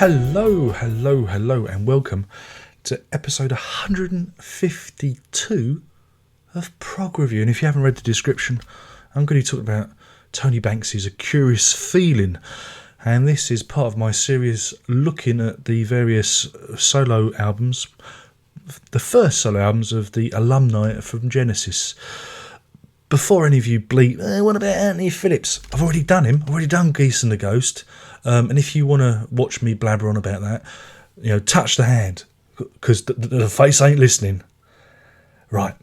Hello, and welcome to episode 152 of Prog Review. And if you haven't read the description, I'm going to talk about Tony Banks' A Curious Feeling. And this is part of my series looking at the various solo albums, the first solo albums of the alumni from Genesis. Before any of you bleat, what about Anthony Phillips? I've already done him. I've already done Geese and the Ghost. And if you want to watch me blabber on about that, touch the hand, because the face ain't listening. Right.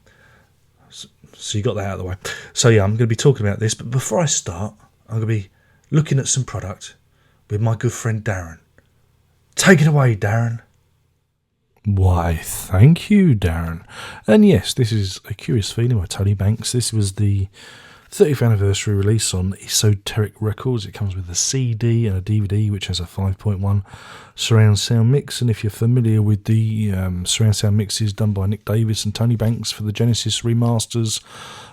So you got that out of the way. So yeah, I'm going to be talking about this. But before I start, I'm going to be looking at some product with my good friend Darren. Take it away, Darren. Why, thank you, Darren. And yes, this is A Curious Feeling by Tony Banks. This was the 30th anniversary release on Esoteric Records. It comes with a CD and a DVD, which has a 5.1 surround sound mix. And if you're familiar with the surround sound mixes done by Nick Davis and Tony Banks for the Genesis remasters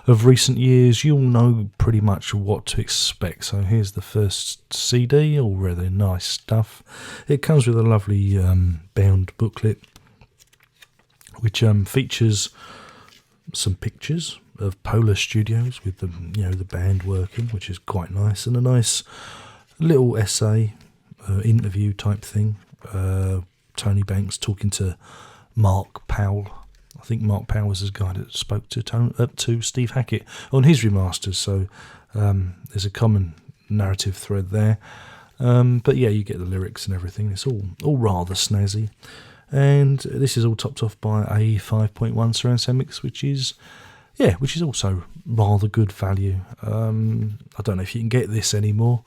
of recent years, you'll know pretty much what to expect. So here's the first CD, all rather nice stuff. It comes with a lovely bound booklet, which features some pictures of Polar Studios with the the band working, which is quite nice, and a nice little essay, interview type thing. Tony Banks talking to Mark Powell. I think Mark Powell was the guy that spoke to Steve Hackett on his remasters. So there's a common narrative thread there. But yeah, you get the lyrics and everything. It's all rather snazzy. And this is all topped off by a 5.1 surround sound mix, which is also rather good value. I don't know if you can get this anymore.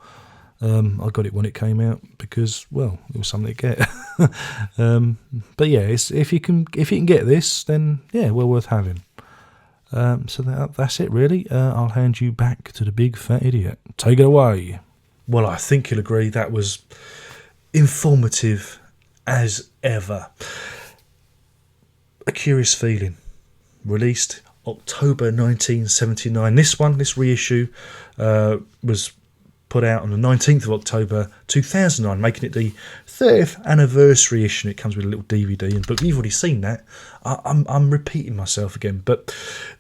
I got it when it came out because, well, it was something to get. But yeah, if you can get this, then yeah, well worth having. So that's it really. I'll hand you back to the big fat idiot. Take it away. Well, I think you'll agree that was informative as ever. A Curious Feeling, released October 1979. This reissue was put out on the 19th of October 2009, making it the 30th anniversary issue. It comes with a little DVD and book. You've already seen that. I'm repeating myself again, but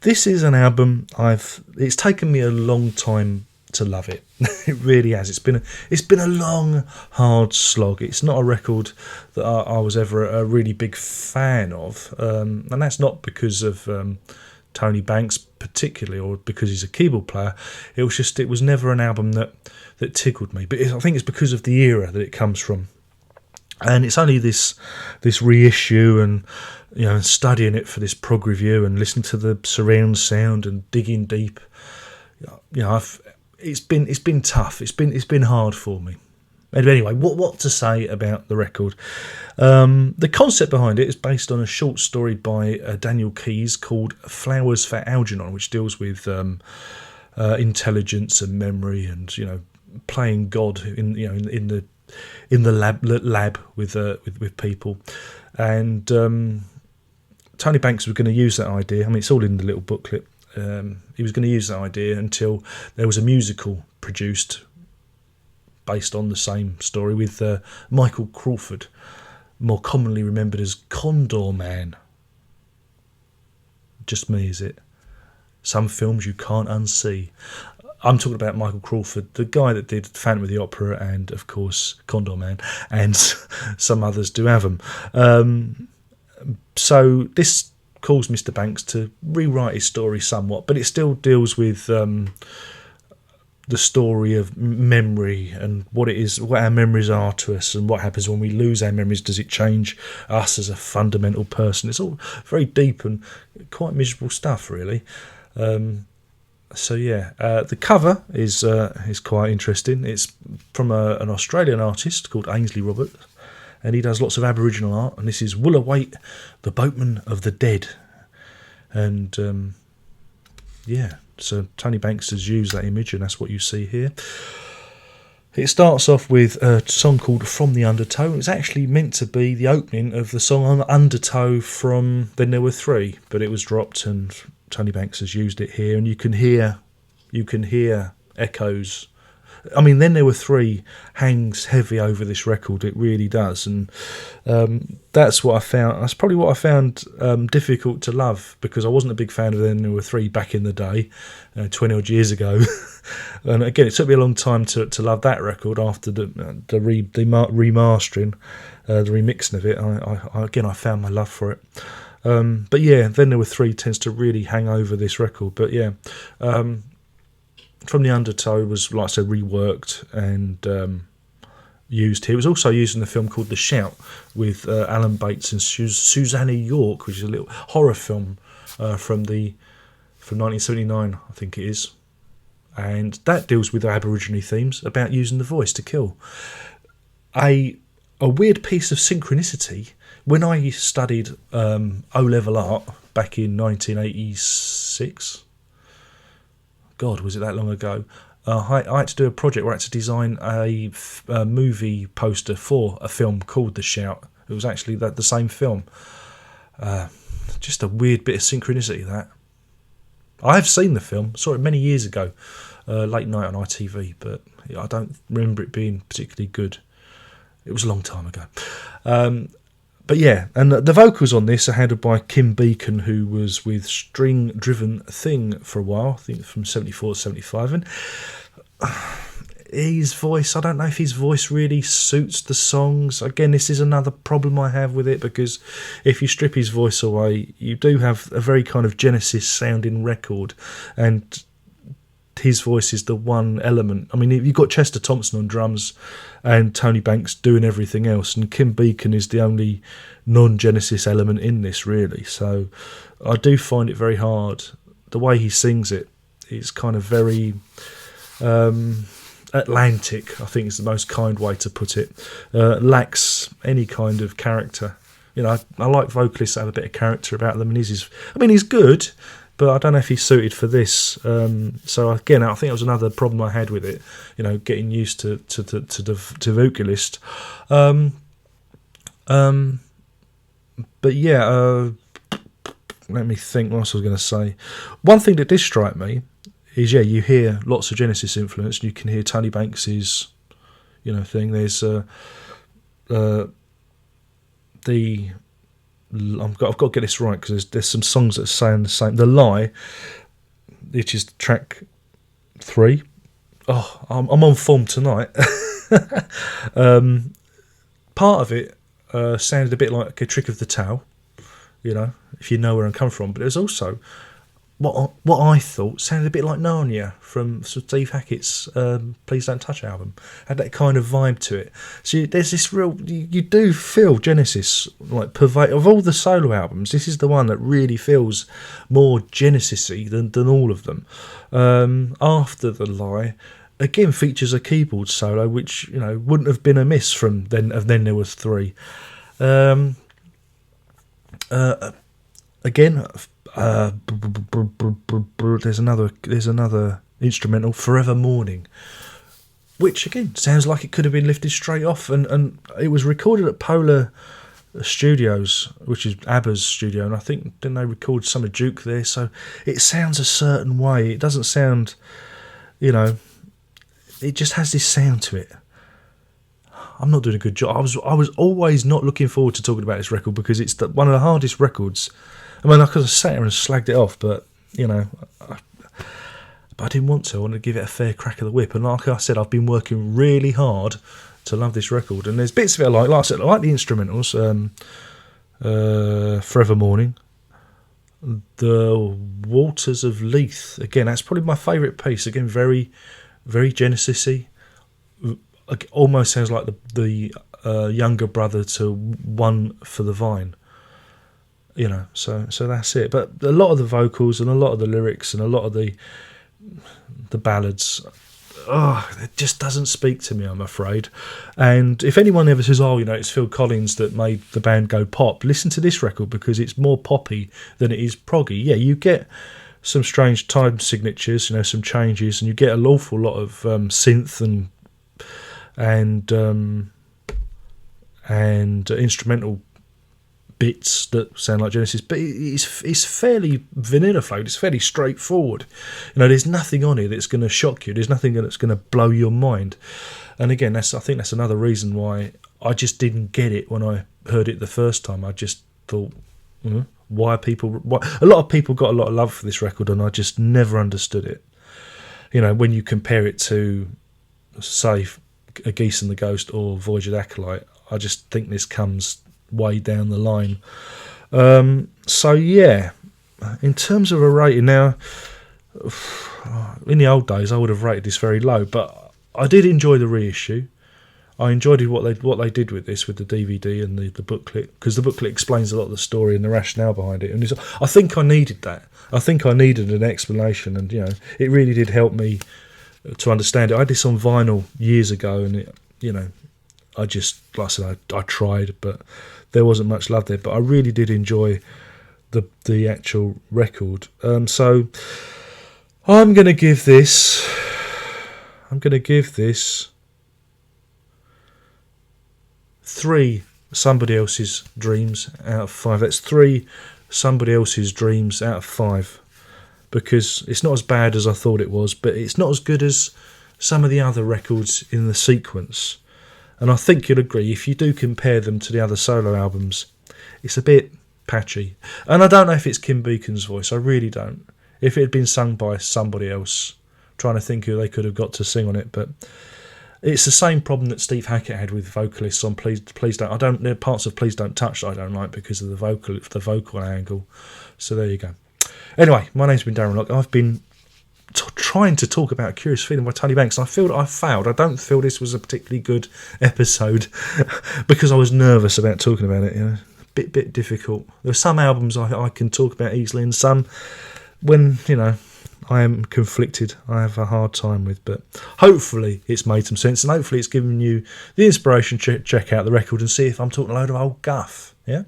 this is an album it's taken me a long time to love it. It really has. It's been a long, hard slog. It's not a record that I was ever a really big fan of, and that's not because of Tony Banks particularly, or because he's a keyboard player. It was never an album that tickled me. But I think it's because of the era that it comes from, and it's only this reissue and studying it for this prog review and listening to the surround sound and digging deep. It's been tough. It's been hard for me. Anyway, what to say about the record? The concept behind it is based on a short story by Daniel Keyes called "Flowers for Algernon," which deals with intelligence and memory and playing God in the lab with people. And Tony Banks was going to use that idea. I mean, it's all in the little booklet. He was going to use that idea until there was a musical produced based on the same story with Michael Crawford, more commonly remembered as Condor Man. Just me, is it? Some films you can't unsee. I'm talking about Michael Crawford, the guy that did Phantom of the Opera and, of course, Condor Man, and some others do have them. So this caused Mr. Banks to rewrite his story somewhat, but it still deals with the story of memory and what it is, what our memories are to us, and what happens when we lose our memories. Does it change us as a fundamental person? It's all very deep and quite miserable stuff, really. So yeah, the cover is quite interesting. It's from an Australian artist called Ainsley Roberts, and he does lots of Aboriginal art. And this is Woolawait, the Boatman of the Dead. And so Tony Banks has used that image, and that's what you see here. It starts off with a song called From the Undertow. It's actually meant to be the opening of the song Undertow from Then There Were Three, but it was dropped, and Tony Banks has used it here, and you can hear echoes I mean, Then There Were Three hangs heavy over this record. It really does, and that's what I found. That's probably what I found difficult to love, because I wasn't a big fan of Then There Were Three back in the day, 20 odd years ago. And again, it took me a long time to love that record after the remastering, the remixing of it. I found my love for it. But yeah, Then There Were Three tends to really hang over this record. But yeah, From the Undertow was, like I said, reworked and used here. It was also used in a film called The Shout with Alan Bates and Susanna York, which is a little horror film from 1979, I think it is. And that deals with Aborigine themes about using the voice to kill. A weird piece of synchronicity. When I studied O-level art back in 1986, God, was it that long ago? I had to do a project where I had to design a movie poster for a film called The Shout. It was actually the same film. Just a weird bit of synchronicity, that. I have seen the film, saw it many years ago, late night on ITV, but I don't remember it being particularly good. It was a long time ago. But yeah, and the vocals on this are handled by Kim Beacon, who was with String Driven Thing for a while, I think from 74 to 75. And his voice, I don't know if his voice really suits the songs. Again, this is another problem I have with it, because if you strip his voice away, you do have a very kind of Genesis sounding record, and his voice is the one element. I mean, you've got Chester Thompson on drums and Tony Banks doing everything else, and Kim Beacon is the only non-Genesis element in this, really. So I do find it very hard. The way he sings it is kind of very Atlantic, I think is the most kind way to put it. Lacks any kind of character. You know, I like vocalists that have a bit of character about them, and he's good, but I don't know if he's suited for this. So again, I think it was another problem I had with it. You know, getting used to the vocalist. But yeah, let me think what else I was going to say. One thing that did strike me is, you hear lots of Genesis influence, and you can hear Tony Banks's, thing. There's I've got to get this right, because there's some songs that are saying the same. The Lie, which is track 3. Oh, I'm on form tonight. Part of it sounded a bit like a trick of the tail, if you know where I'm coming from. But there's also what I thought sounded a bit like Narnia from Steve Hackett's Please Don't Touch album. Had that kind of vibe to it. So there's this real, you do feel Genesis, like, pervade. Of all the solo albums, this is the one that really feels more Genesis-y than all of them. After The Lie, again, features a keyboard solo, which, wouldn't have been amiss from Then There Was Three. Again, there's another instrumental, Forever Morning, which again sounds like it could have been lifted straight off, and it was recorded at Polar Studios, which is ABBA's studio, and I think didn't they record some of Duke there, so it sounds a certain way. It doesn't sound, it just has this sound to it. I'm not doing a good job. I was always not looking forward to talking about this record, because it's one of the hardest records. I mean, I could have sat here and slagged it off, but, but I didn't want to. I wanted to give it a fair crack of the whip. And like I said, I've been working really hard to love this record. And there's bits of it I like. Like I said, I like the instrumentals. Forever Morning. The Waters of Leith. Again, that's probably my favourite piece. Again, very, very Genesis-y. Almost sounds like the younger brother to One for the Vine. So that's it. But a lot of the vocals and a lot of the lyrics and a lot of the ballads, it just doesn't speak to me, I'm afraid. And if anyone ever says, it's Phil Collins that made the band go pop, listen to this record, because it's more poppy than it is proggy. Yeah, you get some strange time signatures, some changes, and you get an awful lot of synth and instrumental bits that sound like Genesis, but it's fairly vanilla flavored. It's fairly straightforward. There's nothing on it that's going to shock you. There's nothing that's going to blow your mind. And again, I think that's another reason why I just didn't get it when I heard it the first time. I just thought, why a lot of people got a lot of love for this record, and I just never understood it. When you compare it to, say, A Geese and the Ghost or Voyage of the Acolyte, I just think this comes way down the line. So yeah, in terms of a rating now, in the old days I would have rated this very low, but I did enjoy the reissue. I enjoyed what they did with this, with the DVD and the booklet, because the booklet explains a lot of the story and the rationale behind it. And I think I needed that. I think I needed an explanation, and it really did help me to understand it. I had this on vinyl years ago, and I just, like I said, I tried, but there wasn't much love there. But I really did enjoy the actual record. So I'm going to give this 3 Somebody Else's Dreams out of 5. That's 3 Somebody Else's Dreams out of 5. Because it's not as bad as I thought it was, but it's not as good as some of the other records in the sequence. And I think you'll agree, if you do compare them to the other solo albums, it's a bit patchy. And I don't know if it's Kim Beacon's voice, I really don't. If it had been sung by somebody else, I'm trying to think who they could have got to sing on it, but it's the same problem that Steve Hackett had with vocalists on Please Don't. There are parts of Please Don't Touch that I don't like because of the vocal angle. So there you go. Anyway, my name's been Darren Locke. I've been trying to talk about Curious Feeling by Tony Banks. I feel that I failed. I don't feel this was a particularly good episode because I was nervous about talking about it. A bit difficult. There are some albums I can talk about easily, and some when I am conflicted, I have a hard time with. But hopefully it's made some sense, and hopefully it's given you the inspiration to check out the record and see if I'm talking a load of old guff. Yeah.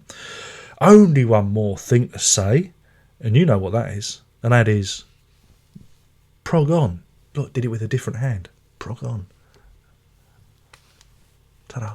Only one more thing to say. And you know what that is. And that is Prog on. Look, did it with a different hand. Prog on. Ta-da.